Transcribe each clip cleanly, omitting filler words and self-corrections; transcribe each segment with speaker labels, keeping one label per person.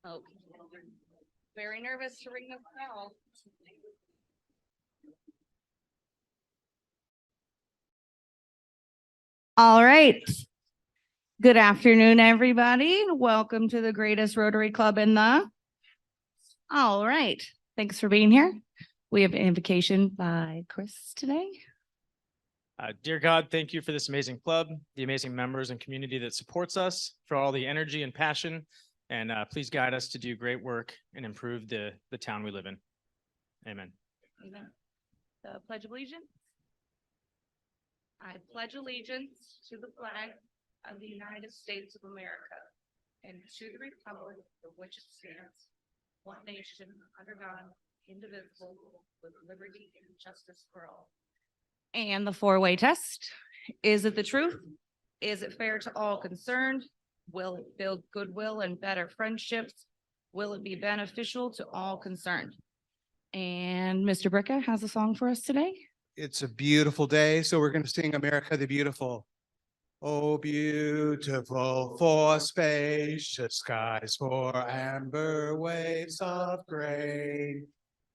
Speaker 1: Oh, very nervous to ring the bell. All right. Good afternoon, everybody. Welcome to the greatest Rotary Club in the. All right. Thanks for being here. We have an invocation by Chris today.
Speaker 2: Dear God, thank you for this amazing club, the amazing members and community that supports us, for all the energy and passion, and please guide us to do great work and improve the town we live in. Amen.
Speaker 1: Amen. The Pledge of Allegiance. I pledge allegiance to the flag of the United States of America and to the republic for which it stands, one nation, under God, indivisible, with liberty and justice for all. And the four-way test. Is it the truth? Is it fair to all concerned? Will it build goodwill and better friendships? Will it be beneficial to all concerned? And Mr. Bricka has a song for us today.
Speaker 3: It's a beautiful day, so we're going to sing America the Beautiful. Oh, beautiful for spacious skies, for amber waves of grain,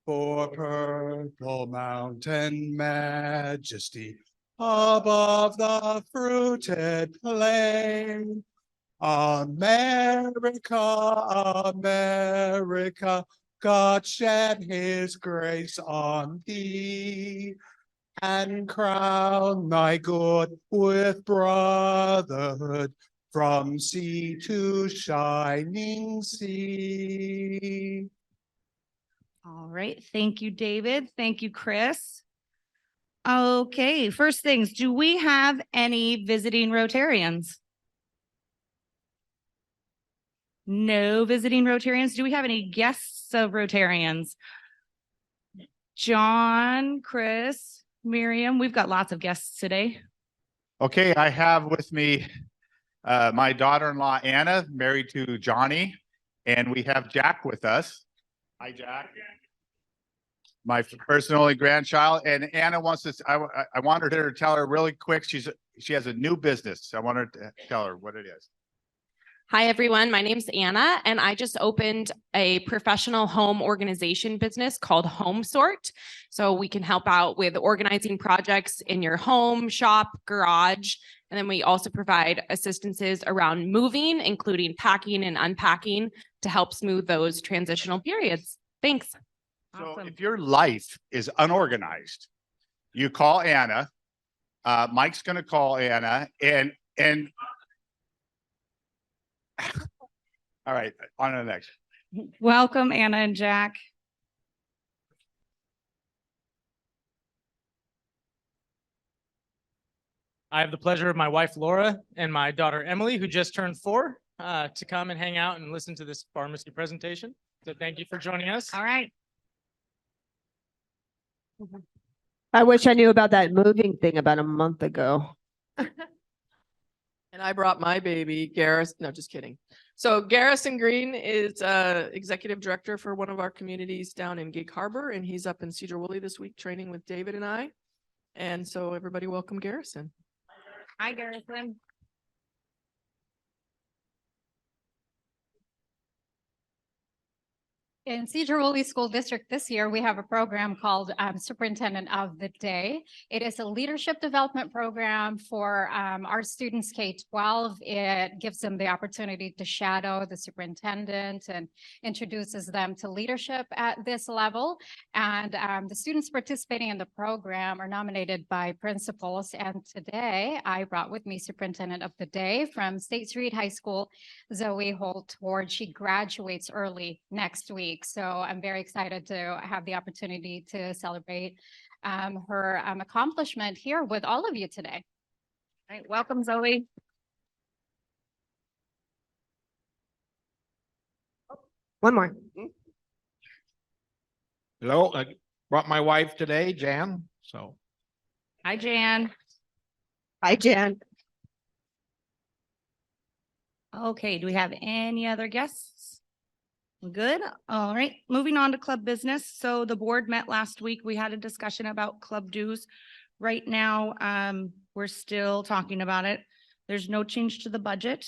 Speaker 3: for purple mountain majesty above the fruited plain. America, America, God shed his grace on thee, and crown thy good with brotherhood from sea to shining sea.
Speaker 1: All right. Thank you, David. Thank you, Chris. Okay. First things, do we have any visiting Rotarians? No visiting Rotarians. Do we have any guests of Rotarians? John, Chris, Miriam, we've got lots of guests today.
Speaker 4: Okay, I have with me my daughter-in-law, Anna, married to Johnny, and we have Jack with us. Hi, Jack. My first and only grandchild, and Anna wants to, I wanted her to tell her really quick, she has a new business. I want her to tell her what it is.
Speaker 5: Hi, everyone. My name's Anna, and I just opened a professional home organization business called Home Sort. So we can help out with organizing projects in your home, shop, garage. And then we also provide assistances around moving, including packing and unpacking to help smooth those transitional periods. Thanks.
Speaker 4: So
Speaker 1: Awesome.
Speaker 4: if your life is unorganized, you call Anna. Mike's going to call Anna and all right, on to the next.
Speaker 1: Welcome, Anna and Jack.
Speaker 2: I have the pleasure of my wife, Laura, and my daughter, Emily, who just turned 4, to come and hang out and listen to this pharmacy presentation. So thank you for joining us.
Speaker 1: All right.
Speaker 6: I wish I knew about that moving thing about a month ago.
Speaker 7: And I brought my baby, Garrison. No, just kidding. So Garrison Green is executive director for one of our communities down in Gig Harbor, and he's up in Sedro Woolley this week training with David and I. And so everybody welcome Garrison.
Speaker 1: Hi, Garrison.
Speaker 8: In Sedro Woolley School District this year, we have a program called Superintendent of the Day. It is a leadership development program for our students K-12. It gives them the opportunity to shadow the superintendent and introduces them to leadership at this level. And the students participating in the program are nominated by principals. And today I brought with me Superintendent of the Day from State Street High School, Zoe Holt-Ward. She graduates early next week. So I'm very excited to have the opportunity to celebrate her accomplishment here with all of you today.
Speaker 1: All right, welcome, Zoe.
Speaker 6: One more.
Speaker 9: Hello, I brought my wife today, Jan. So.
Speaker 1: Hi, Jan.
Speaker 6: Hi, Jan.
Speaker 1: Okay, do we have any other guests? Good. All right, moving on to club business. So the board met last week. We had a discussion about club dues. Right now, we're still talking about it. There's no change to the budget.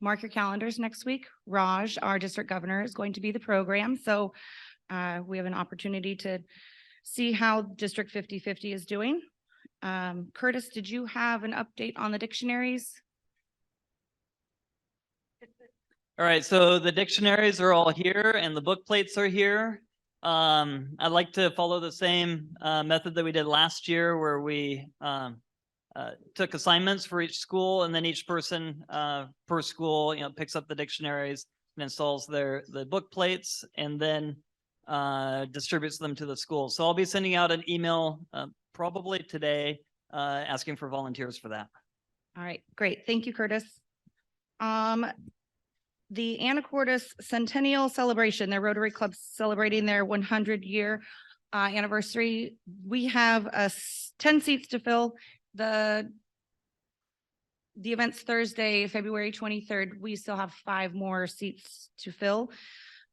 Speaker 10: mark your calendars next week. Raj, our district governor, is going to be the program. So we have an opportunity to see how District 50/50 is doing. Curtis, did you have an update on the dictionaries?
Speaker 11: All right, so the dictionaries are all here and the book plates are here. I'd like to follow the same method that we did last year where we took assignments for each school, and then each person per school, picks up the dictionaries and installs the book plates, and then distributes them to the school. So I'll be sending out an email probably today asking for volunteers for that.
Speaker 10: All right, great. Thank you, Curtis. The Anacortes Centennial Celebration, their Rotary Club celebrating their 100-year anniversary. We have 10 seats to fill. The event's Thursday, February 23rd. We still have 5 more seats to fill.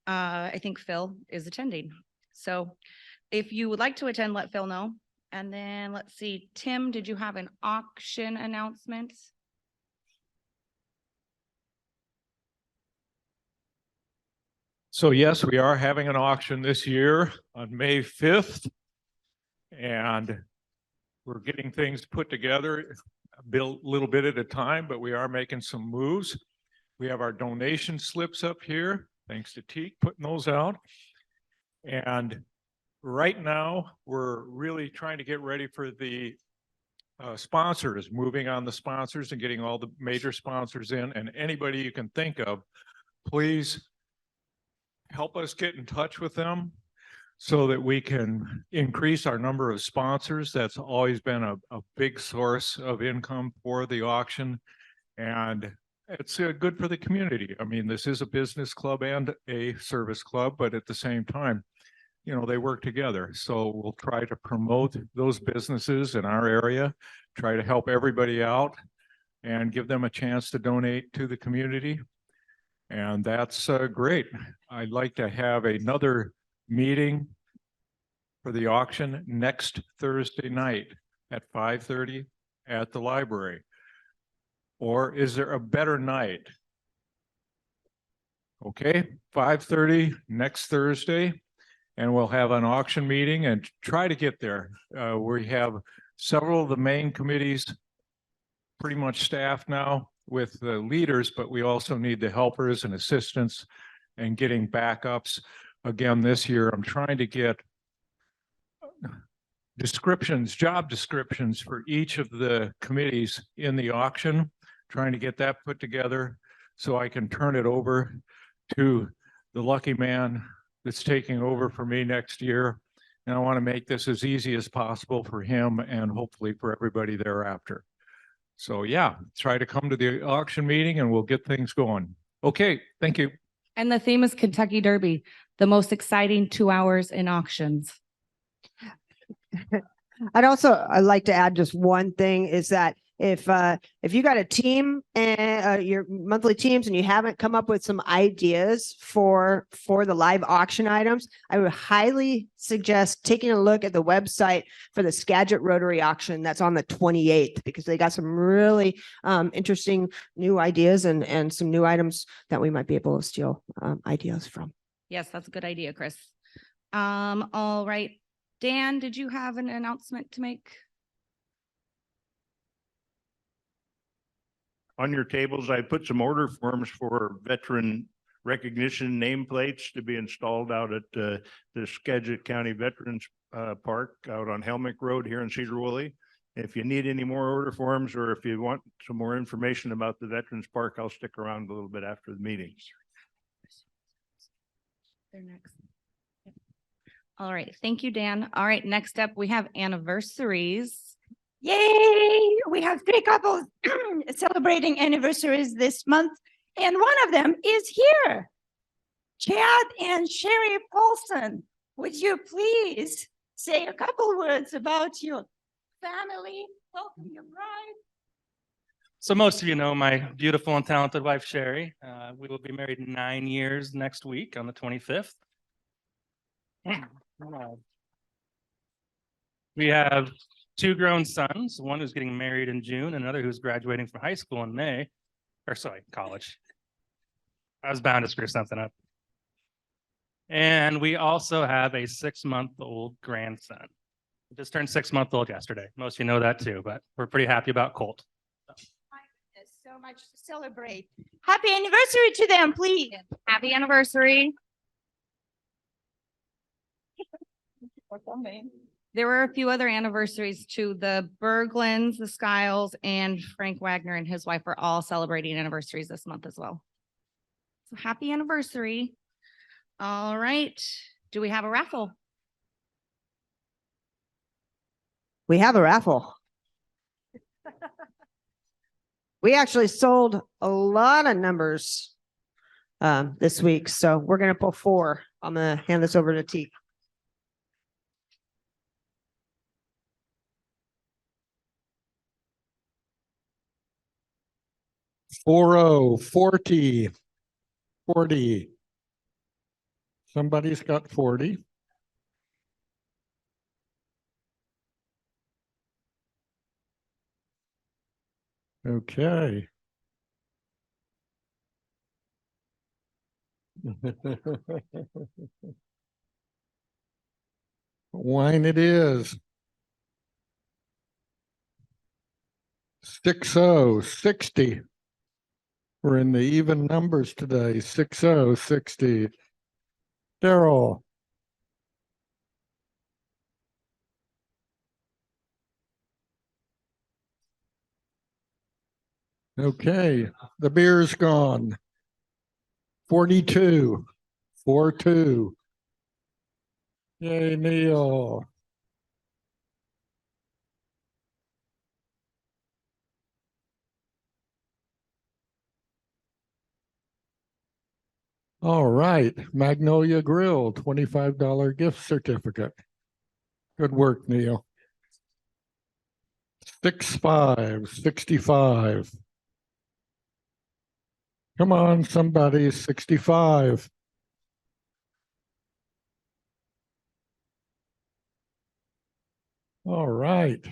Speaker 10: I think Phil is attending. So if you would like to attend, let Phil know. And then let's see, Tim, did you have an auction announcement?
Speaker 9: So yes, we are having an auction this year on May 5th. And we're getting things put together, built a little bit at a time, but we are making some moves. We have our donation slips up here, thanks to Teak putting those out. And right now, we're really trying to get ready for the sponsors, moving on the sponsors and getting all the major sponsors in, and anybody you can think of, please help us get in touch with them so that we can increase our number of sponsors. That's always been a big source of income for the auction. And it's good for the community. I mean, this is a business club and a service club, but at the same time, they work together. So we'll try to promote those businesses in our area, try to help everybody out and give them a chance to donate to the community. And that's great. I'd like to have another meeting for the auction next Thursday night at 5:30 at the library. Or is there a better night? Okay, 5:30 next Thursday, and we'll have an auction meeting and try to get there. We have several of the main committees pretty much staffed now with the leaders, but we also need the helpers and assistants and getting backups. Again, this year, I'm trying to get descriptions, job descriptions for each of the committees in the auction, trying to get that put together so I can turn it over to the lucky man that's taking over for me next year. And I want to make this as easy as possible for him and hopefully for everybody thereafter. So yeah, try to come to the auction meeting and we'll get things going. Okay, thank you.
Speaker 10: And the theme is Kentucky Derby, the most exciting 2 hours in auctions.
Speaker 6: I'd like to add just one thing is that if you got a team and your monthly teams and you haven't come up with some ideas for the live auction items, I would highly suggest taking a look at the website for the Skagit Rotary auction that's on the 28th, because they got some really interesting new ideas and some new items that we might be able to steal ideas from.
Speaker 10: Yes, that's a good idea, Chris. All right. Dan, did you have an announcement to make?
Speaker 12: On your tables, I put some order forms for veteran recognition nameplates to be installed out at the Skagit County Veterans Park out on Helmick Road here in Sedro Woolley. If you need any more order forms or if you want some more information about the Veterans Park, I'll stick around a little bit after the meeting.
Speaker 10: They're next. All right. Thank you, Dan. All right. Next up, we have anniversaries.
Speaker 13: Yay! We have 3 couples celebrating anniversaries this month, and one of them is here. Chad and Sherry Paulson, would you please say a couple words about your family? Welcome your bride.
Speaker 14: So most of you know my beautiful and talented wife, Sherry. We will be married 9 years next week on the 25th. We have 2 grown sons, one who's getting married in June, another who's graduating from high school in May, or sorry, college. I was bound to screw something up. And we also have a 6-month-old grandson. He just turned 6-month-old yesterday. Most of you know that too, but we're pretty happy about Colt.
Speaker 13: There's so much to celebrate. Happy anniversary to them, please.
Speaker 1: Happy anniversary. There were a few other anniversaries too. The Berglunds, the Skiles, and Frank Wagner and his wife are all celebrating anniversaries this month as well. So happy anniversary. All right. Do we have a raffle?
Speaker 6: We have a raffle. We actually sold a lot of numbers this week, so we're going to pull 4. I'm going to hand this over to T.
Speaker 9: 40. Somebody's got 40. Okay. Wine it is. 60. We're in the even numbers today. 60. Daryl. Okay, the beer's gone. 42. 42. Yay, Neil. All right, Magnolia Grill, $25 gift certificate. Good work, Neil. 65. Come on, somebody, 65. All right.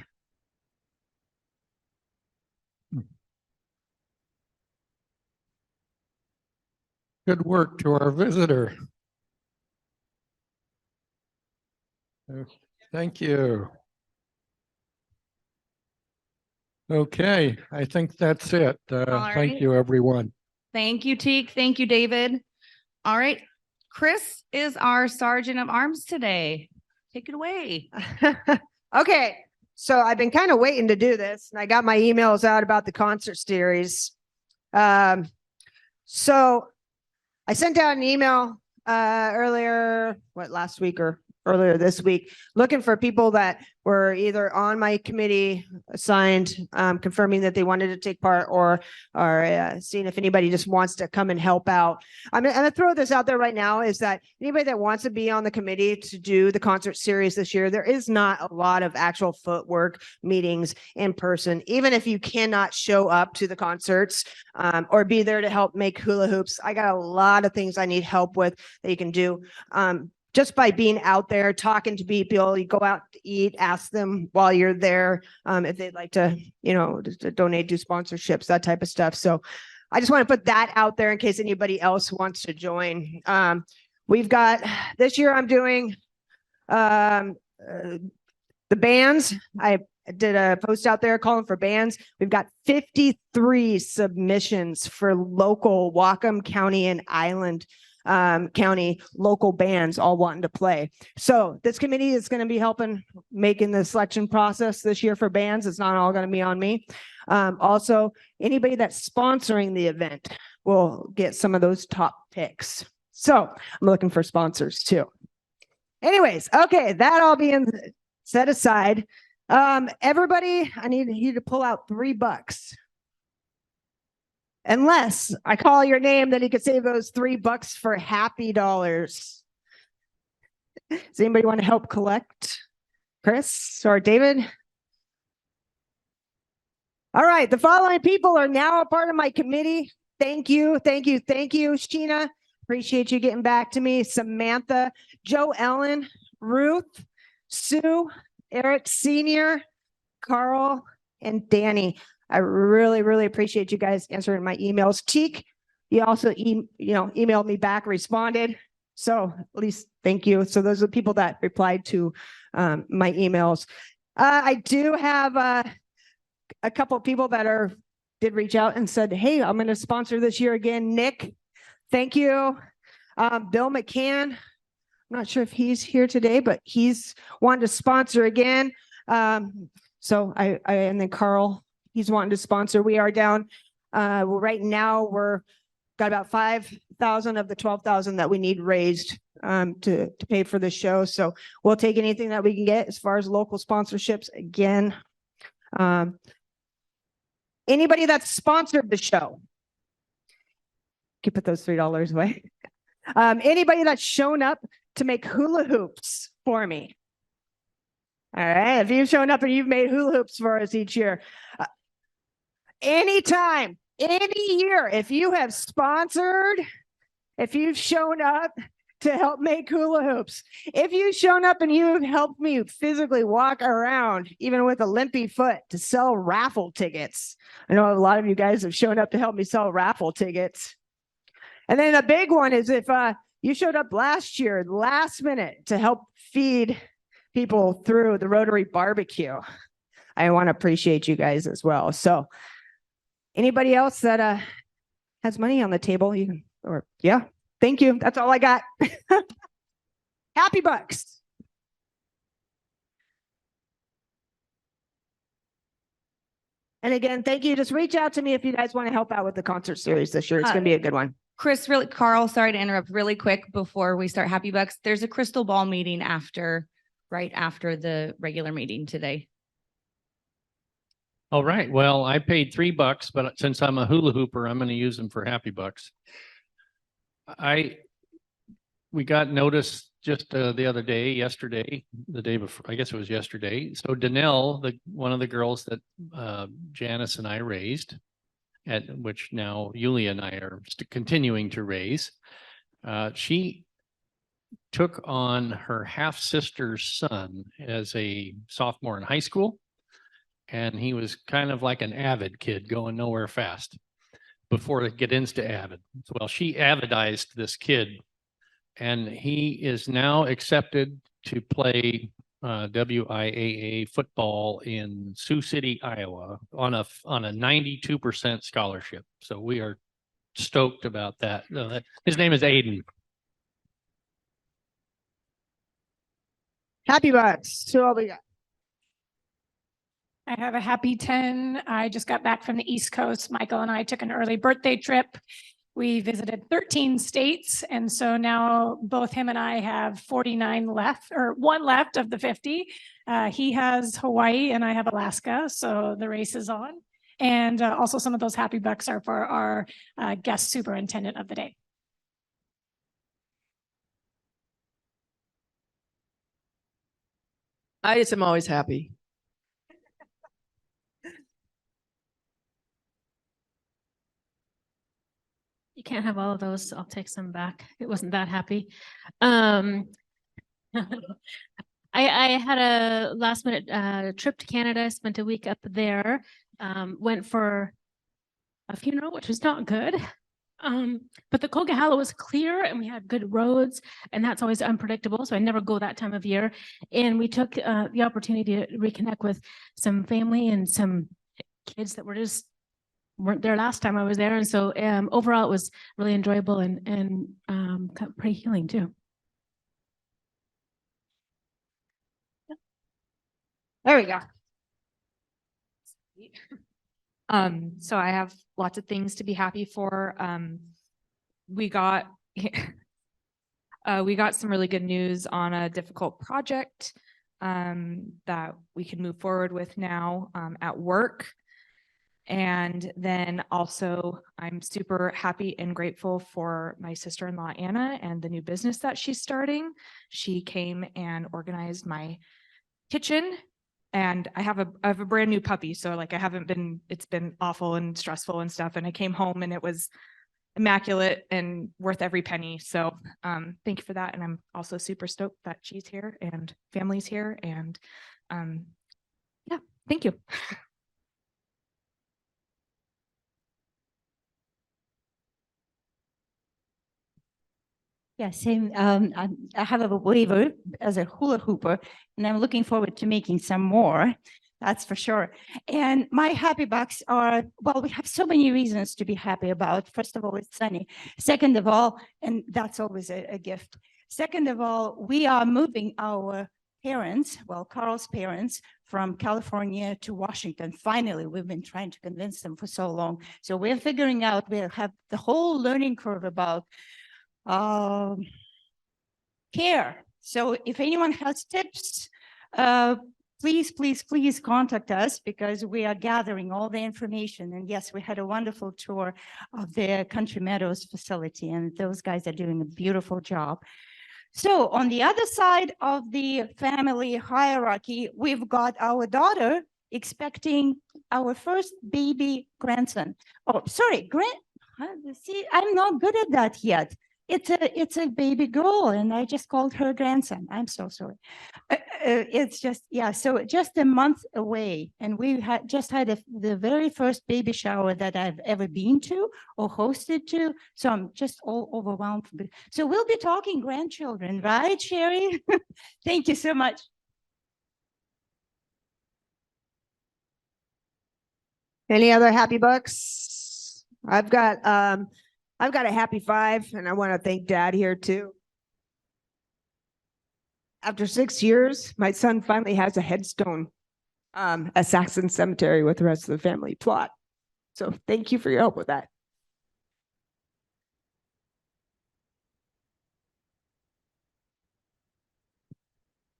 Speaker 9: Good work to our visitor. Thank you. Okay, I think that's it. Thank
Speaker 1: right.
Speaker 9: you, everyone.
Speaker 1: Thank you, Teak. Thank you, David. All right. Chris is our Sergeant of Arms today. Take it away.
Speaker 6: Okay, so I've been kind of waiting to do this, and I got my emails out about the concert series. So I sent out an email earlier, last week or earlier this week, looking for people that were either on my committee assigned, confirming that they wanted to take part, or seeing if anybody just wants to come and help out. I'm gonna throw this out there right now, is that anybody that wants to be on the committee to do the concert series this year, there is not a lot of actual footwork meetings in person. Even if you cannot show up to the concerts or be there to help make hula hoops, I got a lot of things I need help with that you can do. Just by being out there, talking to people, you go out to eat, ask them while you're there if they'd like to, to donate, do sponsorships, that type of stuff. So I just want to put that out there in case anybody else wants to join. We've got, this year I'm doing the bands. I did a post out there calling for bands. We've got 53 submissions for local Whatcom County and Island County local bands all wanting to play. So this committee is going to be helping making the selection process this year for bands. It's not all going to be on me. Also, anybody that's sponsoring the event will get some of those top picks. So I'm looking for sponsors too. Anyways, okay, that all being set aside, everybody, I need you to pull out $3. Unless I call your name, then you could save those $3 for happy dollars. Does anybody want to help collect? Chris or David? All right, the following people are now a part of my committee. Thank you. Sheena, appreciate you getting back to me. Samantha, Joe Ellen, Ruth, Sue, Eric Sr., Carl, and Danny. I really, really appreciate you guys answering my emails. Teak, He also, emailed me back, responded. So at least thank you. So those are the people that replied to my emails. I do have a couple of people that did reach out and said, hey, I'm going to sponsor this year again. Nick, thank you. Bill McCann, I'm not sure if he's here today, but he's wanted to sponsor again. So and then Carl, he's wanting to sponsor. We are down. Right now we're got about 5,000 of the 12,000 that we need raised to pay for the show. So we'll take anything that we can get as far as local sponsorships again. Anybody that's sponsored the show, you put those $3 away. Anybody that's shown up to make hula hoops for me. All right, if you've shown up and you've made hula hoops for us each year, anytime, any year, if you have sponsored, if you've shown up to help make hula hoops, if you've shown up and you've helped me physically walk around, even with a limpy foot, to sell raffle tickets. I know a lot of you guys have shown up to help me sell raffle tickets. And then a big one is if you showed up last year, last minute, to help feed people through the Rotary barbecue. I want to appreciate you guys as well. So anybody else that has money on the table, you can, yeah, thank you. That's all I got. Happy bucks. And again, thank you. Just reach out to me if you guys want to help out with the concert series this year. It's going to be a good one.
Speaker 10: Chris, Carl, sorry to interrupt really quick before we start Happy Bucks. There's a crystal ball meeting right after the regular meeting today.
Speaker 15: All right. Well, I paid $3, but since I'm a hula hooper, I'm going to use them for Happy Bucks. We got notice just the other day, yesterday, the day before, I guess it was yesterday. So Danelle, one of the girls that Janice and I raised, at which now Yulia and I are continuing to raise, she took on her half sister's son as a sophomore in high school. And he was kind of like an avid kid going nowhere fast before it get into avid. Well, she avidized this kid, and he is now accepted to play WIAA football in Sioux City, Iowa on a 92% scholarship. So we are stoked about that. His name is Aiden.
Speaker 6: Happy bucks. So all we got.
Speaker 16: I have a happy 10. I just got back from the East Coast. Michael and I took an early birthday trip. We visited 13 states. And so now both him and I have 49 left, or one left of the 50. He has Hawaii and I have Alaska. So the race is on. And also some of those happy bucks are for our guest superintendent of the day.
Speaker 7: I just am always happy.
Speaker 17: You can't have all of those. I'll take some back. It wasn't that happy. I had a last minute trip to Canada, spent a week up there, went for a funeral, which was not good. But the Kogahala was clear and we had good roads, and that's always unpredictable. So I never go that time of year. And we took the opportunity to reconnect with some family and some kids that weren't there last time I was there. And so overall it was really enjoyable and pretty healing too.
Speaker 6: There we go.
Speaker 5: So I have lots of things to be happy for. We got some really good news on a difficult project that we can move forward with now at work. And then also I'm super happy and grateful for my sister-in-law, Anna, and the new business that she's starting. She came and organized my kitchen, and I have a brand new puppy. So like it's been awful and stressful and stuff. And I came home and it was immaculate and worth every penny. So thank you for that. And I'm also super stoked that she's here and family's here. And yeah, thank you.
Speaker 13: Yeah, same. I have a waiver as a hula hooper, and I'm looking forward to making some more. That's for sure. And my happy bucks are, well, we have so many reasons to be happy about. First of all, it's sunny. Second of all, and that's always a gift. Second of all, we are moving our parents, well, Carl's parents, from California to Washington. Finally, we've been trying to convince them for so long. So we're figuring out, we'll have the whole learning curve about care. So if anyone has tips, please contact us, because we are gathering all the information. And yes, we had a wonderful tour of the Country Meadows facility, and those guys are doing a beautiful job. So on the other side of the family hierarchy, we've got our daughter expecting our first baby grandson. Oh, sorry, see, I'm not good at that yet. It's a baby girl, and I just called her grandson. I'm so sorry. It's just, yeah, so just a month away, and we had just had the very first baby shower that I've ever been to or hosted to. So I'm just all overwhelmed. So we'll be talking grandchildren, right, Sherry? Thank you so much.
Speaker 6: Any other happy bucks? I've got a happy 5, and I want to thank Dad here too. After 6 years, my son finally has a headstone at Saxon Cemetery with the rest of the family plot. So thank you for your help with that.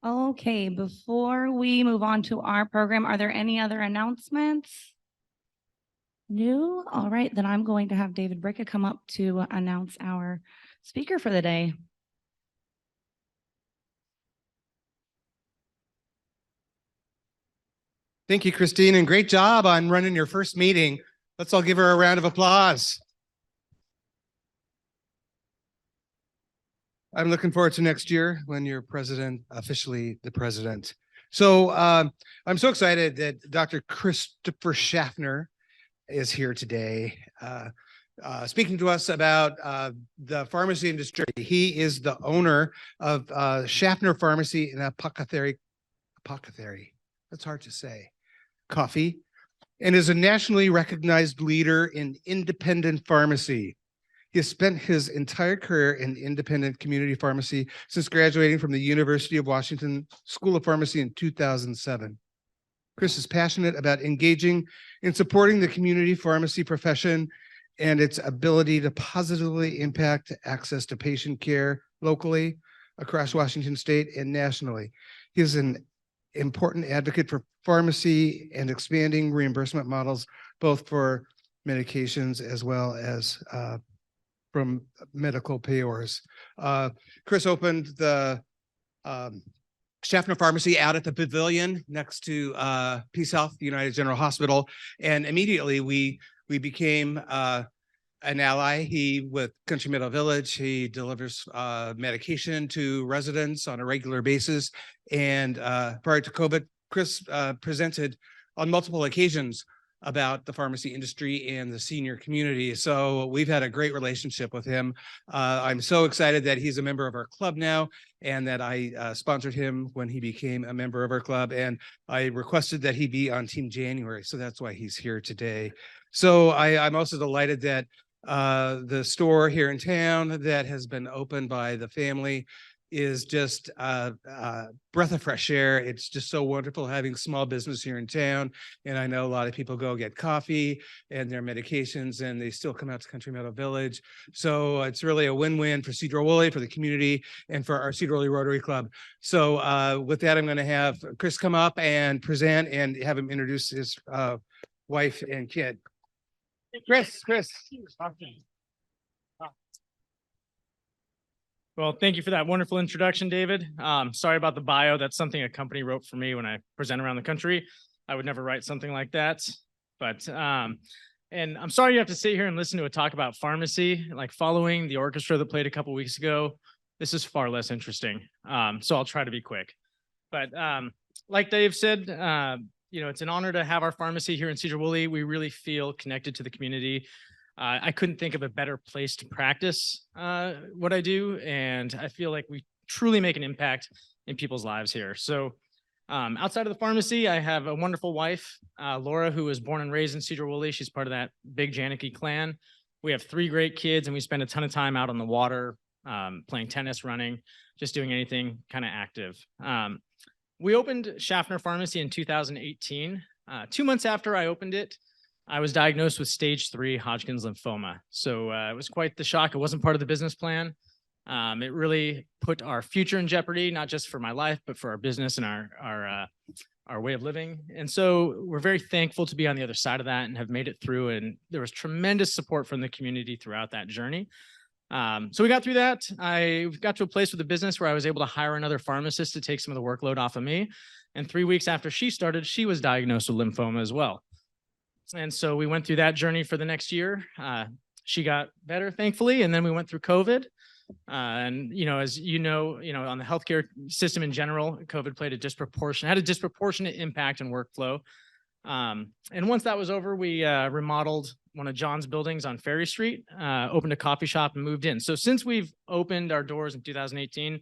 Speaker 10: Okay, before we move on to our program, are there any other announcements? No? All right, then I'm going to have David Bricka come up to announce our speaker for the day.
Speaker 3: Thank you, Christine, and great job on running your first meeting. Let's all give her a round of applause. I'm looking forward to next year when you're president, officially the president. So I'm so excited that Dr. Christopher Schaffner is here today, speaking to us about the pharmacy industry. He is the owner of Schaffner Pharmacy and Apothecary. That's hard to say. Coffee, and is a nationally recognized leader in independent pharmacy. He has spent his entire career in independent community pharmacy since graduating from the University of Washington School of Pharmacy in 2007. Chris is passionate about engaging in supporting the community pharmacy profession and its ability to positively impact access to patient care locally, across Washington state, and nationally. He is an important advocate for pharmacy and expanding reimbursement models, both for medications as well as from medical payers. Chris opened the Schaffner Pharmacy out at the pavilion next to Peace Health United General Hospital, and immediately we became an ally. He, with Country Meadow Village, he delivers medication to residents on a regular basis. And prior to COVID, Chris presented on multiple occasions about the pharmacy industry and the senior community. So we've had a great relationship with him. I'm so excited that he's a member of our club now, and that I sponsored him when he became a member of our club. And I requested that he be on Team January. So that's why he's here today. So I'm also delighted that the store here in town that has been opened by the family is just a breath of fresh air. It's just so wonderful having small business here in town. And I know a lot of people go get coffee and their medications, and they still come out to Country Meadow Village. So it's really a win-win for Sedro Woolley, for the community, and for our Sedro Woolley Rotary Club. So with that, I'm going to have Chris come up and present and have him introduce his wife and kid. Chris.
Speaker 2: Well, thank you for that wonderful introduction, David. Sorry about the bio. That's something a company wrote for me when I present around the country. I would never write something like that. But, and I'm sorry you have to sit here and listen to a talk about pharmacy, like following the orchestra that played a couple weeks ago. This is far less interesting. So I'll try to be quick. But like Dave said, it's an honor to have our pharmacy here in Sedro Woolley. We really feel connected to the community. I couldn't think of a better place to practice what I do, and I feel like we truly make an impact in people's lives here. So outside of the pharmacy, I have a wonderful wife, Laura, who was born and raised in Sedro Woolley. She's part of that big Janicki clan. We have 3 great kids, and we spend a ton of time out on the water, playing tennis, running, just doing anything kind of active. We opened Schaffner Pharmacy in 2018. 2 months after I opened it, I was diagnosed with stage 3 Hodgkin's lymphoma. So it was quite the shock. It wasn't part of the business plan. It really put our future in jeopardy, not just for my life, but for our business and our way of living. And so we're very thankful to be on the other side of that and have made it through. And there was tremendous support from the community throughout that journey. So we got through that. I got to a place with the business where I was able to hire another pharmacist to take some of the workload off of me. And 3 weeks after she started, she was diagnosed with lymphoma as well. And so we went through that journey for the next year. She got better, thankfully, and then we went through COVID. And as you know, on the healthcare system in general, COVID had a disproportionate impact on workflow. And once that was over, we remodeled one of John's buildings on Ferry Street, opened a coffee shop, and moved in. So since we've opened our doors in 2018,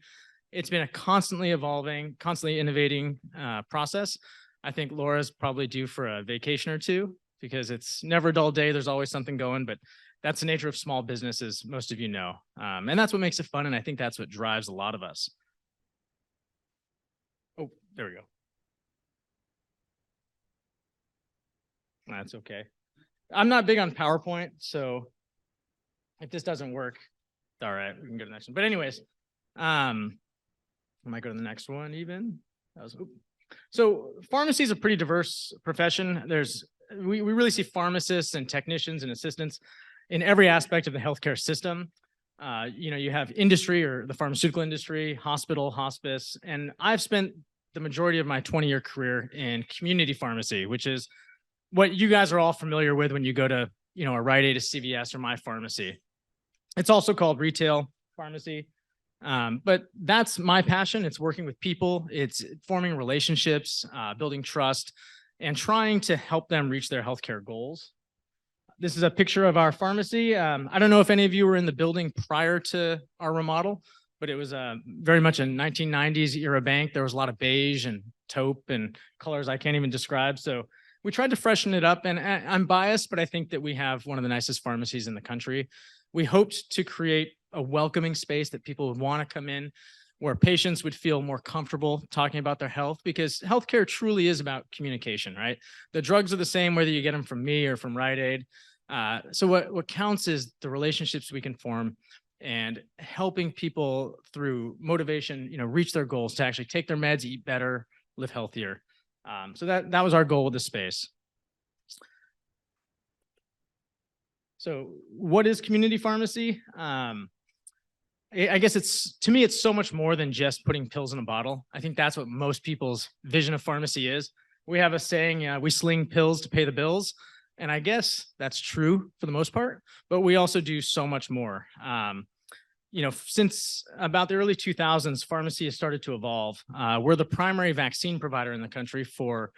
Speaker 2: it's been a constantly evolving, constantly innovating process. I think Laura's probably due for a vacation or two, because it's never a dull day. There's always something going, but that's the nature of small businesses, most of you know. And that's what makes it fun. And I think that's what drives a lot of us. Oh, there we go. That's okay. I'm not big on PowerPoint, so if this doesn't work, all right, we can go to the next one. But anyways, I might go to the next one even. So pharmacy is a pretty diverse profession. We really see pharmacists and technicians and assistants in every aspect of the healthcare system. You have industry, or the pharmaceutical industry, hospital, hospice, and I've spent the majority of my 20-year career in community pharmacy, which is what you guys are all familiar with when you go to, a Rite Aid, a CVS, or my pharmacy. It's also called retail pharmacy. But that's my passion. It's working with people. It's forming relationships, building trust, and trying to help them reach their healthcare goals. This is a picture of our pharmacy. I don't know if any of you were in the building prior to our remodel, but it was very much a 1990s era bank. There was a lot of beige and taupe and colors I can't even describe. So we tried to freshen it up, and I'm biased, but I think that we have one of the nicest pharmacies in the country. We hoped to create a welcoming space that people would want to come in, where patients would feel more comfortable talking about their health, because healthcare truly is about communication, right? The drugs are the same, whether you get them from me or from Rite Aid. So what counts is the relationships we can form and helping people through motivation, reach their goals, to actually take their meds, eat better, live healthier. So that was our goal with the space. So what is community pharmacy? I guess to me, it's so much more than just putting pills in a bottle. I think that's what most people's vision of pharmacy is. We have a saying, we sling pills to pay the bills. And I guess that's true for the most part, but we also do so much more. Since about the early 2000s, pharmacy has started to evolve. We're the primary vaccine provider in the country for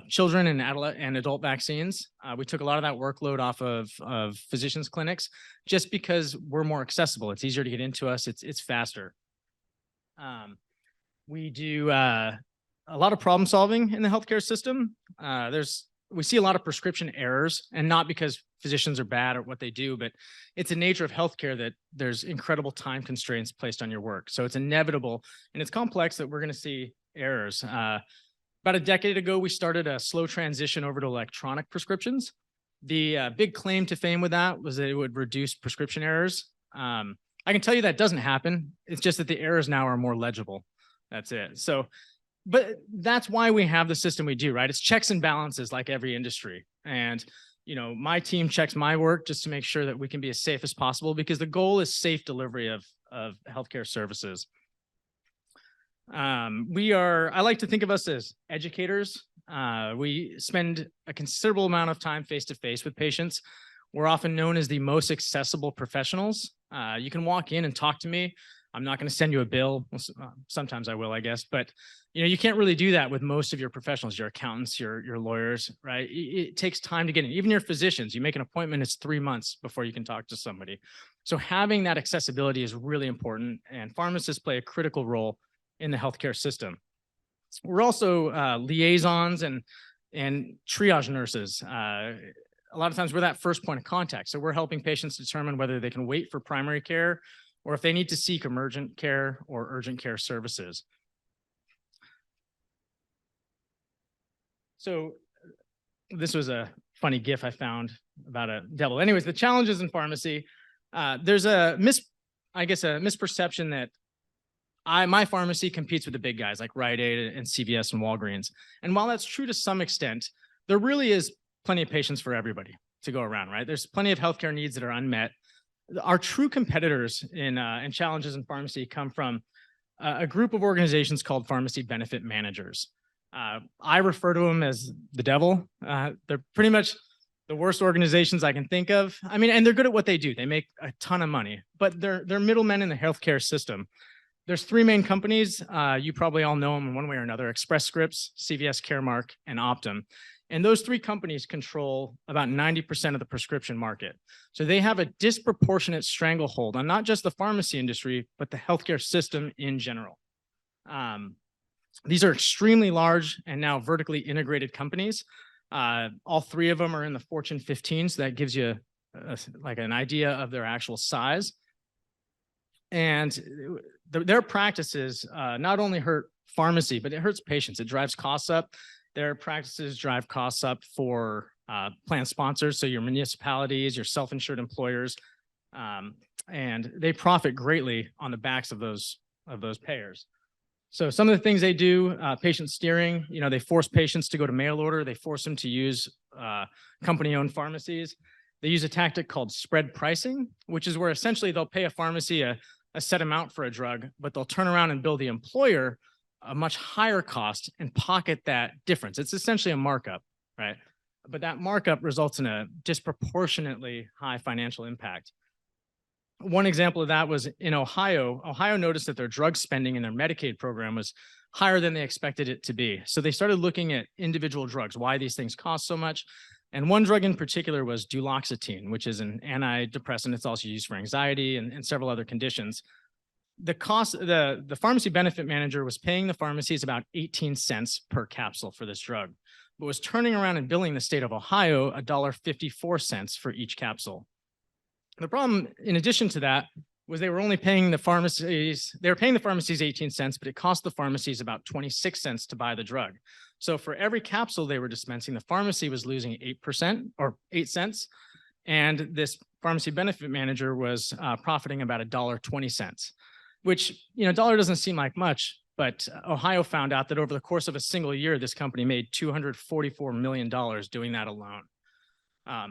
Speaker 2: children and adult vaccines. We took a lot of that workload off of physicians' clinics, just because we're more accessible. It's easier to get into us. It's faster. We do a lot of problem solving in the healthcare system. We see a lot of prescription errors, and not because physicians are bad at what they do, but it's a nature of healthcare that there's incredible time constraints placed on your work. So it's inevitable, and it's complex, that we're going to see errors. About a decade ago, we started a slow transition over to electronic prescriptions. The big claim to fame with that was that it would reduce prescription errors. I can tell you that doesn't happen. It's just that the errors now are more legible. That's it. But that's why we have the system we do, right? It's checks and balances, like every industry. And, my team checks my work just to make sure that we can be as safe as possible, because the goal is safe delivery of healthcare services. I like to think of us as educators. We spend a considerable amount of time face-to-face with patients. We're often known as the most accessible professionals. You can walk in and talk to me. I'm not going to send you a bill. Well, sometimes I will, I guess, but you can't really do that with most of your professionals, your accountants, your lawyers, right? It takes time to get in. Even your physicians, you make an appointment, it's 3 months before you can talk to somebody. So having that accessibility is really important, and pharmacists play a critical role in the healthcare system. We're also liaisons and triage nurses. A lot of times we're that first point of contact. So we're helping patients determine whether they can wait for primary care or if they need to seek emergent care or urgent care services. So this was a funny GIF I found about a devil. Anyways, the challenges in pharmacy. There's a misperception that my pharmacy competes with the big guys like Rite Aid and CVS and Walgreens. And while that's true to some extent, there really is plenty of patients for everybody to go around, right? There's plenty of healthcare needs that are unmet. Our true competitors in challenges in pharmacy come from a group of organizations called pharmacy benefit managers. I refer to them as the devil. They're pretty much the worst organizations I can think of. I mean, and they're good at what they do. They make a ton of money, but they're middlemen in the healthcare system. There's 3 main companies. You probably all know them in one way or another: Express Scripts, CVS Caremark, and Optum. And those 3 companies control about 90% of the prescription market. So they have a disproportionate stranglehold on not just the pharmacy industry, but the healthcare system in general. These are extremely large and now vertically integrated companies. All 3 of them are in the Fortune 15, so that gives you like an idea of their actual size. And their practices not only hurt pharmacy, but it hurts patients. It drives costs up. Their practices drive costs up for plan sponsors, so your municipalities, your self-insured employers, and they profit greatly on the backs of those payers. So some of the things they do, patient steering, they force patients to go to mail order. They force them to use company-owned pharmacies. They use a tactic called spread pricing, which is where essentially they'll pay a pharmacy a set amount for a drug, but they'll turn around and bill the employer a much higher cost and pocket that difference. It's essentially a markup, right? But that markup results in a disproportionately high financial impact. One example of that was in Ohio. Ohio noticed that their drug spending in their Medicaid program was higher than they expected it to be. So they started looking at individual drugs, why these things cost so much. And one drug in particular was duloxetine, which is an antidepressant. It's also used for anxiety and several other conditions. The cost, the pharmacy benefit manager was paying the pharmacies about 18 cents per capsule for this drug, but was turning around and billing the state of Ohio $1.54 for each capsule. The problem, in addition to that, was they were paying the pharmacies 18 cents, but it cost the pharmacies about 26 cents to buy the drug. So for every capsule they were dispensing, the pharmacy was losing 8% or 8 cents. And this pharmacy benefit manager was profiting about $1.20, which, dollar doesn't seem like much, but Ohio found out that over the course of a single year, this company made $244 million doing that alone.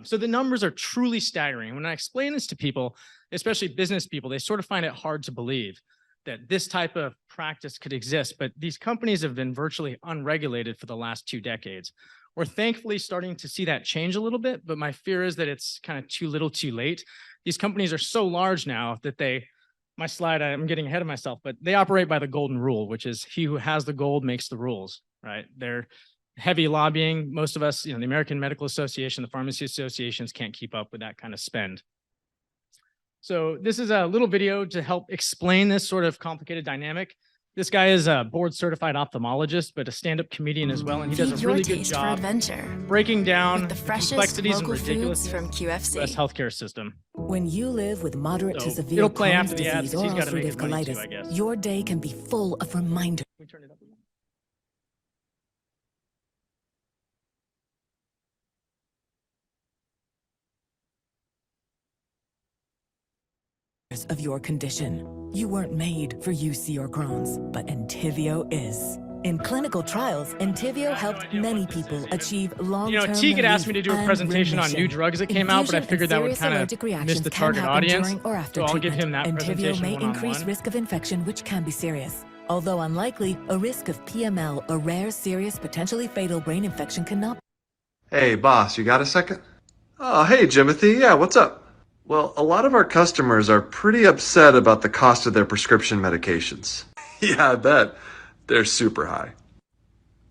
Speaker 2: So the numbers are truly staggering. When I explain this to people, especially business people, they sort of find it hard to believe that this type of practice could exist, but these companies have been virtually unregulated for the last 2 decades. We're thankfully starting to see that change a little bit, but my fear is that it's kind of too little too late. These companies are so large now that my slide, I'm getting ahead of myself, but they operate by the golden rule, which is he who has the gold makes the rules, right? They're heavy lobbying. Most of us, the American Medical Association, the pharmacy associations can't keep up with that kind of spend. So this is a little video to help explain this sort of complicated dynamic. This guy is a board certified ophthalmologist, but a stand-up comedian as well. And he does a really good job breaking down the complexities and ridiculousness from QFC. U.S. healthcare system.
Speaker 18: When you live with moderate to severe
Speaker 2: it'll play
Speaker 18: Crohn's
Speaker 2: after the ads,
Speaker 18: disease or
Speaker 2: he's got to make his
Speaker 18: ulcerative
Speaker 2: money too,
Speaker 18: colitis,
Speaker 2: I guess.
Speaker 18: your day can be full of reminders.
Speaker 2: Can we turn it up again?
Speaker 18: Of your condition. You weren't made for UC or Crohn's, but Entyvio is. In clinical trials, Entyvio helped many people achieve long-term
Speaker 2: Teague had asked me to do a presentation on new drugs that came out, but I figured that would kind of miss the target audience. So I'll give him that presentation
Speaker 18: Entyvio may
Speaker 2: one-on-one.
Speaker 18: increase risk of infection, which can be serious. Although unlikely, a risk of PML, a rare, serious, potentially fatal brain infection cannot.
Speaker 19: Hey, boss, you got a second? Oh, hey, Jimothy. Yeah, what's up? Well, a lot of our customers are pretty upset about the cost of their prescription medications. Yeah, I bet. They're super high.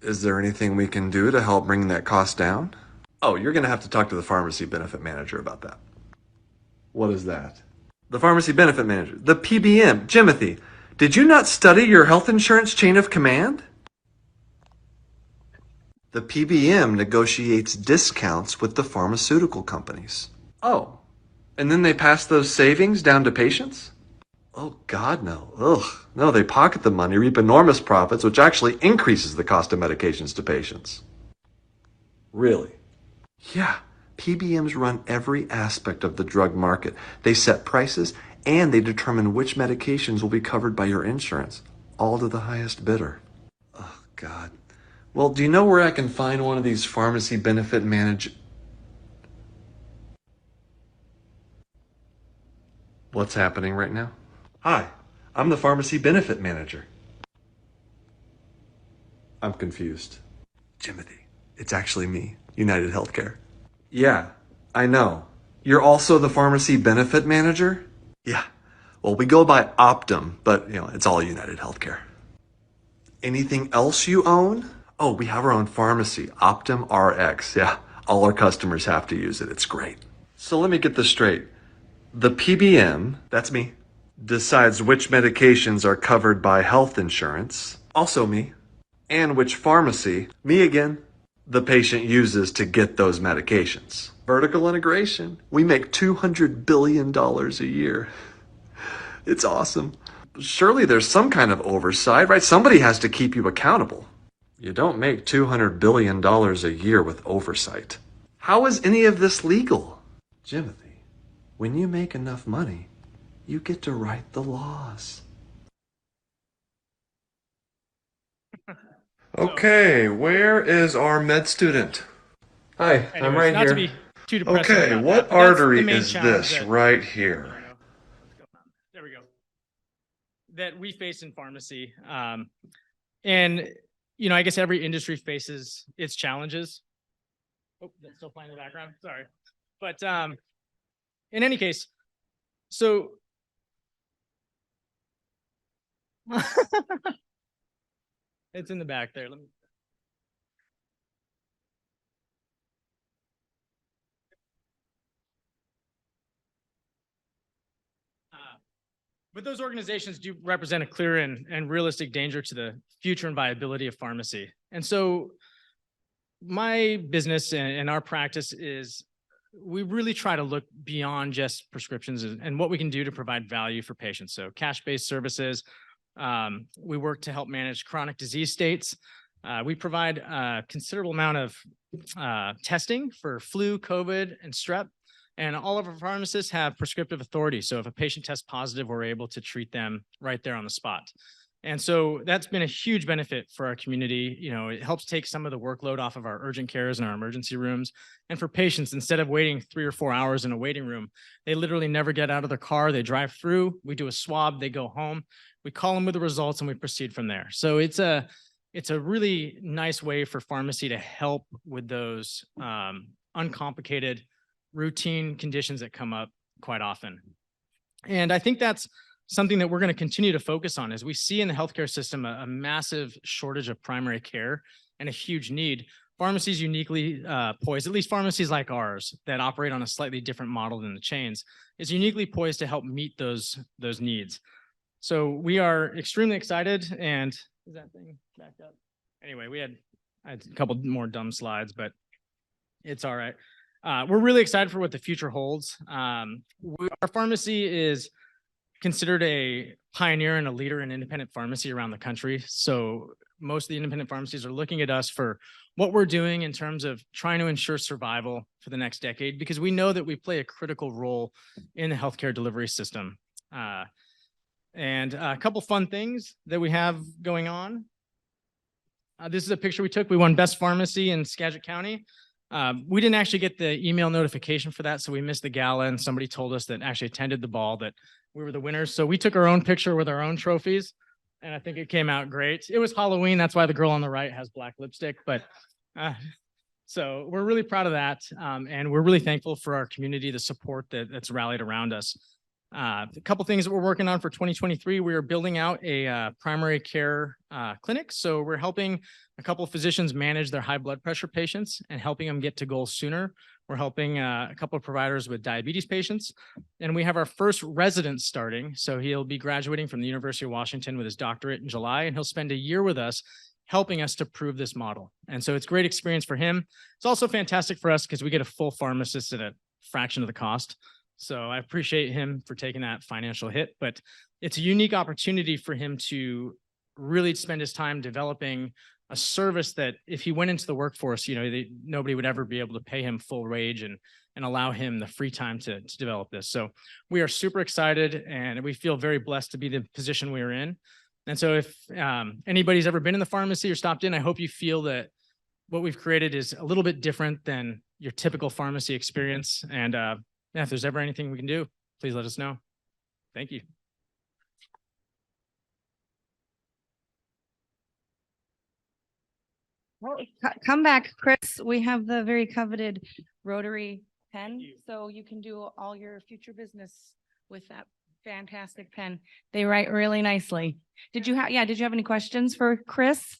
Speaker 19: Is there anything we can do to help bring that cost down? Oh, you're going to have to talk to the pharmacy benefit manager about that. What is that? The pharmacy benefit manager, the PBM. Jimothy, did you not study your health insurance chain of command? The PBM negotiates discounts with the pharmaceutical companies. Oh, and then they pass those savings down to patients? Oh, God, no. Ugh. No, they pocket the money, reap enormous profits, which actually increases the cost of medications to patients. Really? Yeah. PBMs run every aspect of the drug market. They set prices and they determine which medications will be covered by your insurance, all to the highest bidder. Oh, God. Well, do you know where I can find one of these pharmacy benefit manage? What's happening right now? Hi, I'm the pharmacy benefit manager. I'm confused. Jimothy, it's actually me, United Healthcare. Yeah, I know. You're also the pharmacy benefit manager? Yeah. Well, we go by Optum, but it's all United Healthcare. Anything else you own? Oh, we have our own pharmacy, Optum RX. Yeah, all our customers have to use it. It's great. So let me get this straight. The PBM, that's me, decides which medications are covered by health insurance, also me, and which pharmacy, me again, the patient uses to get those medications. Vertical integration. We make $200 billion a year. It's awesome. Surely there's some kind of oversight, right? Somebody has to keep you accountable. You don't make $200 billion a year with oversight. How is any of this legal? Jimothy, when you make enough money, you get to write the laws. Okay, where is our med student? Hi, I'm
Speaker 2: Anyways,
Speaker 19: right
Speaker 2: not to
Speaker 19: here.
Speaker 2: be too depressing
Speaker 19: Okay,
Speaker 2: about
Speaker 19: what
Speaker 2: that, but that's the
Speaker 19: artery
Speaker 2: main
Speaker 19: is
Speaker 2: challenge
Speaker 19: this
Speaker 2: that-
Speaker 19: right here?
Speaker 2: There we go. That we face in pharmacy. And, I guess every industry faces its challenges. Oh, that's still playing in the background. Sorry. But in any case, so it's in the back there. Let me. But those organizations do represent a clear and realistic danger to the future and viability of pharmacy. And so my business and our practice is we really try to look beyond just prescriptions and what we can do to provide value for patients. So cash-based services, we work to help manage chronic disease states. We provide a considerable amount of testing for flu, COVID, and strep. And all of our pharmacists have prescriptive authority. So if a patient tests positive, we're able to treat them right there on the spot. And so that's been a huge benefit for our community. It helps take some of the workload off of our urgent cares and our emergency rooms. And for patients, instead of waiting 3 or 4 hours in a waiting room, they literally never get out of their car. They drive through, we do a swab, they go home. We call them with the results and we proceed from there. So it's a really nice way for pharmacy to help with those uncomplicated routine conditions that come up quite often. And I think that's something that we're going to continue to focus on as we see in the healthcare system a massive shortage of primary care and a huge need. Pharmacies uniquely poised, at least pharmacies like ours that operate on a slightly different model than the chains, is uniquely poised to help meet those needs. So we are extremely excited. And is that thing back up? Anyway, I had a couple more dumb slides, but it's all right. We're really excited for what the future holds. Our pharmacy is considered a pioneer and a leader in independent pharmacy around the country. So most of the independent pharmacies are looking at us for what we're doing in terms of trying to ensure survival for the next decade, because we know that we play a critical role in the healthcare delivery system. And a couple fun things that we have going on. This is a picture we took. We won Best Pharmacy in Skagit County. We didn't actually get the email notification for that, so we missed the gala, and somebody told us that actually attended the ball that we were the winners. So we took our own picture with our own trophies, and I think it came out great. It was Halloween, that's why the girl on the right has black lipstick, but So we're really proud of that. And we're really thankful for our community, the support that's rallied around us. A couple things that we're working on for 2023, we are building out a primary care clinic. So we're helping a couple of physicians manage their high blood pressure patients and helping them get to goals sooner. We're helping a couple of providers with diabetes patients, and we have our first resident starting. So he'll be graduating from the University of Washington with his doctorate in July, and he'll spend a year with us helping us to prove this model. And so it's a great experience for him. It's also fantastic for us because we get a full pharmacist at a fraction of the cost. So I appreciate him for taking that financial hit, but it's a unique opportunity for him to really spend his time developing a service that if he went into the workforce, nobody would ever be able to pay him full wage and allow him the free time to develop this. So we are super excited and we feel very blessed to be the position we are in. And so if anybody's ever been in the pharmacy or stopped in, I hope you feel that what we've created is a little bit different than your typical pharmacy experience. And if there's ever anything we can do, please let us know. Thank you.
Speaker 10: Well, come back, Chris. We have the very coveted Rotary pen, so you can do all your future business with that fantastic pen. They write really nicely. Did you have any questions for Chris?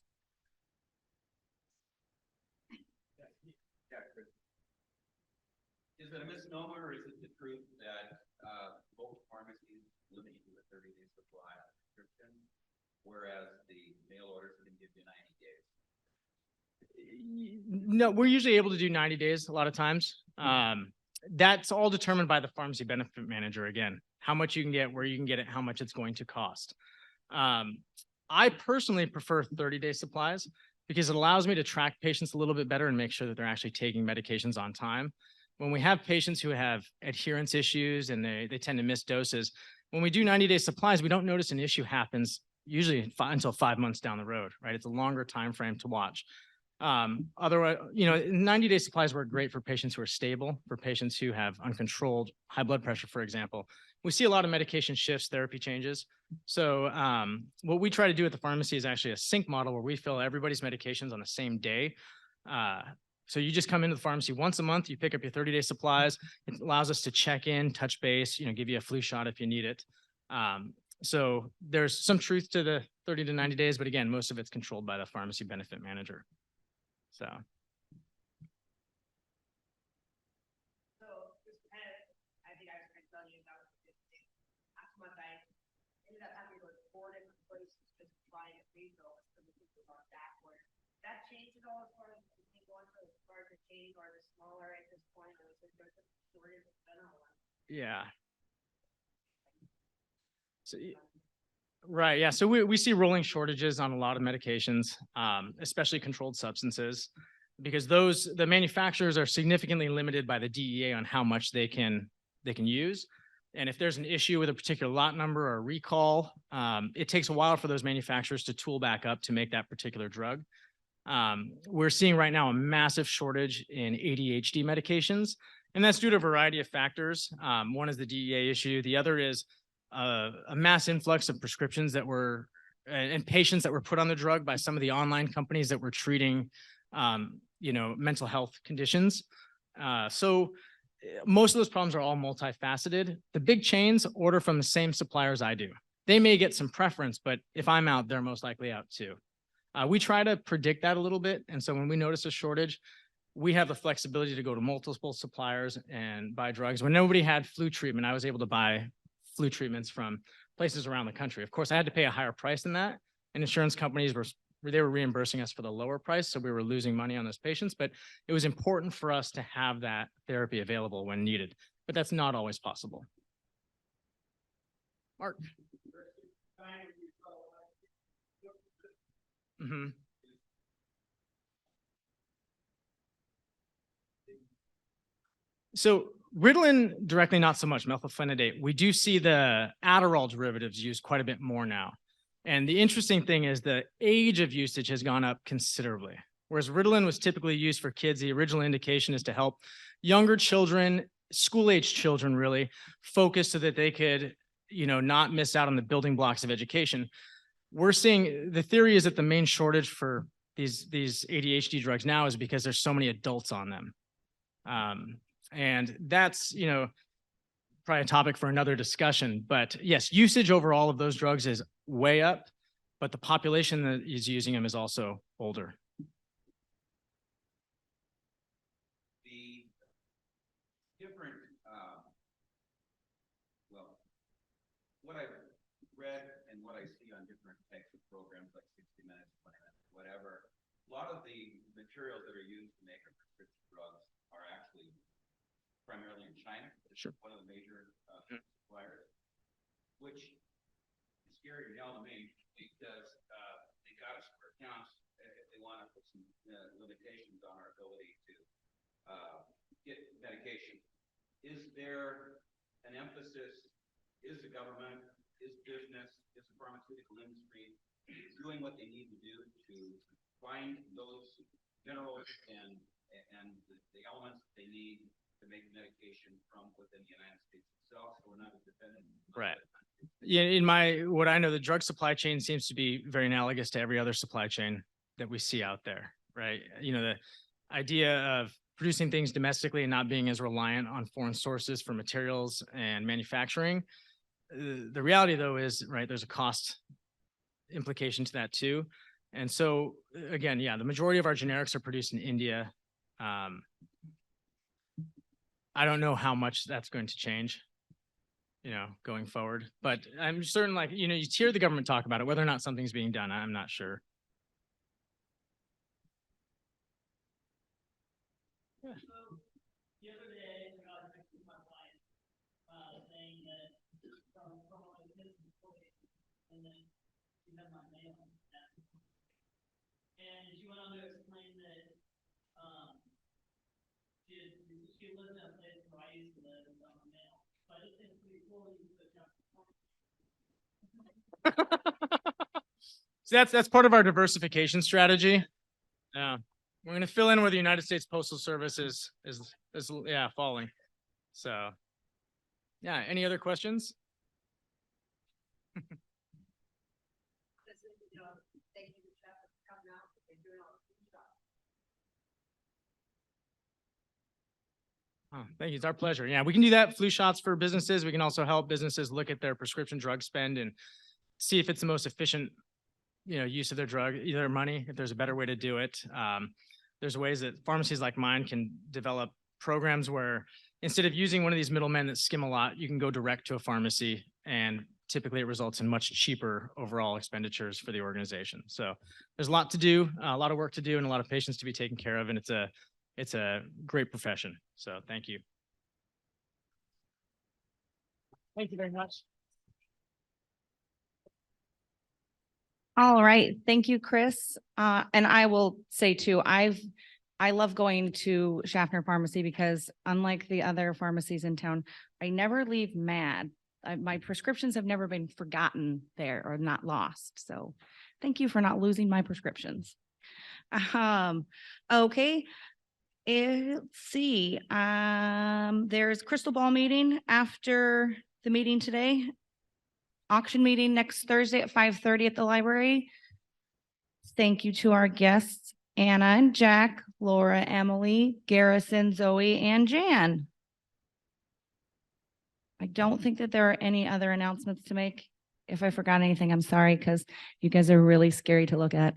Speaker 20: Is it a misnomer or is it the truth that most pharmacies limit you to a 30-day supply of prescription, whereas the mail orders can give you 90 days?
Speaker 2: No, we're usually able to do 90 days a lot of times. That's all determined by the pharmacy benefit manager. Again, how much you can get, where you can get it, how much it's going to cost. I personally prefer 30-day supplies because it allows me to track patients a little bit better and make sure that they're actually taking medications on time. When we have patients who have adherence issues and they tend to miss doses, when we do 90-day supplies, we don't notice an issue happens usually until 5 months down the road, right? It's a longer time frame to watch. Otherwise, 90-day supplies work great for patients who are stable, for patients who have uncontrolled high blood pressure, for example. We see a lot of medication shifts, therapy changes. So what we try to do at the pharmacy is actually a sync model where we fill everybody's medications on the same day. So you just come into the pharmacy once a month, you pick up your 30-day supplies. It allows us to check in, touch base, give you a flu shot if you need it. So there's some truth to the 30 to 90 days, but again, most of it's controlled by the pharmacy benefit manager. So.
Speaker 1: That changed at all as far as going to the larger chain or the smaller at this point, or is it just a shortage of general?
Speaker 2: Yeah. So, right. Yeah. So we see rolling shortages on a lot of medications, especially controlled substances, because the manufacturers are significantly limited by the DEA on how much they can use. And if there's an issue with a particular lot number or a recall, it takes a while for those manufacturers to tool back up to make that particular drug. We're seeing right now a massive shortage in ADHD medications, and that's due to a variety of factors. One is the DEA issue. The other is a mass influx of prescriptions and patients that were put on the drug by some of the online companies that were treating, mental health conditions. So most of those problems are all multifaceted. The big chains order from the same suppliers I do. They may get some preference, but if I'm out, they're most likely out too. We try to predict that a little bit. And so when we notice a shortage, we have the flexibility to go to multiple suppliers and buy drugs. When nobody had flu treatment, I was able to buy flu treatments from places around the country. Of course, I had to pay a higher price than that. And insurance companies were reimbursing us for the lower price. So we were losing money on those patients, but it was important for us to have that therapy available when needed. But that's not always possible. Mark. Mm-hmm. So Ritalin directly, not so much. Methylphenidate. We do see the Adderall derivatives used quite a bit more now. And the interesting thing is the age of usage has gone up considerably. Whereas Ritalin was typically used for kids, the original indication is to help younger children, school-age children really, focus so that they could, not miss out on the building blocks of education. We're seeing the theory is that the main shortage for these ADHD drugs now is because there's so many adults on them. And that's, you know, probably a topic for another discussion, but yes, usage overall of those drugs is way up, but the population that is using them is also older.
Speaker 20: The different, well, what I've read and what I see on different types of programs like 60 Minutes, 20 Minutes, whatever, a lot of the materials that are used to make a prescription drugs are actually primarily in China.
Speaker 2: Sure.
Speaker 20: One of the major suppliers, which is scary to hell to me because they got us for accounts if they want to put some limitations on our ability to get medication. Is there an emphasis? Is the government, is business, is the pharmaceutical industry doing what they need to do to find those minerals and the elements that they need to make medication from within the United States itself, so we're not as dependent?
Speaker 2: Right. Yeah, what I know, the drug supply chain seems to be very analogous to every other supply chain that we see out there, right? You know, the idea of producing things domestically and not being as reliant on foreign sources for materials and manufacturing. The reality though is, right, there's a cost implication to that too. And so again, yeah, the majority of our generics are produced in India. I don't know how much that's going to change, you know, going forward, but I'm certain, like, you know, you hear the government talk about it, whether or not something's being done, I'm not sure. Yeah.
Speaker 11: The other day, I got a text from my client, saying that from one of his employees, and then she had my mail. And she went on to explain that, she lives in a place where I used to live and on the mail. So I just think it's pretty cool that you put
Speaker 2: So that's part of our diversification strategy. Yeah. We're going to fill in where the United States Postal Service is yeah, falling. So, yeah, any other questions? Oh, thank you. It's our pleasure. Yeah, we can do that. Flu shots for businesses. We can also help businesses look at their prescription drug spend and see if it's the most efficient, you know, use of their money, if there's a better way to do it. There's ways that pharmacies like mine can develop programs where instead of using one of these middlemen that skim a lot, you can go direct to a pharmacy, and typically it results in much cheaper overall expenditures for the organization. So there's a lot to do, a lot of work to do, and a lot of patients to be taken care of, and it's a great profession. So thank you. Thank you very much.
Speaker 10: All right. Thank you, Chris. And I will say too, I love going to Schaffner Pharmacy because unlike the other pharmacies in town, I never leave mad. My prescriptions have never been forgotten there or not lost. So thank you for not losing my prescriptions. Okay. Let's see. There's crystal ball meeting after the meeting today. Auction meeting next Thursday at 5:30 at the library. Thank you to our guests, Anna and Jack, Laura, Emily, Garrison, Zoe, and Jan. I don't think that there are any other announcements to make. If I forgot anything, I'm sorry, because you guys are really scary to look at.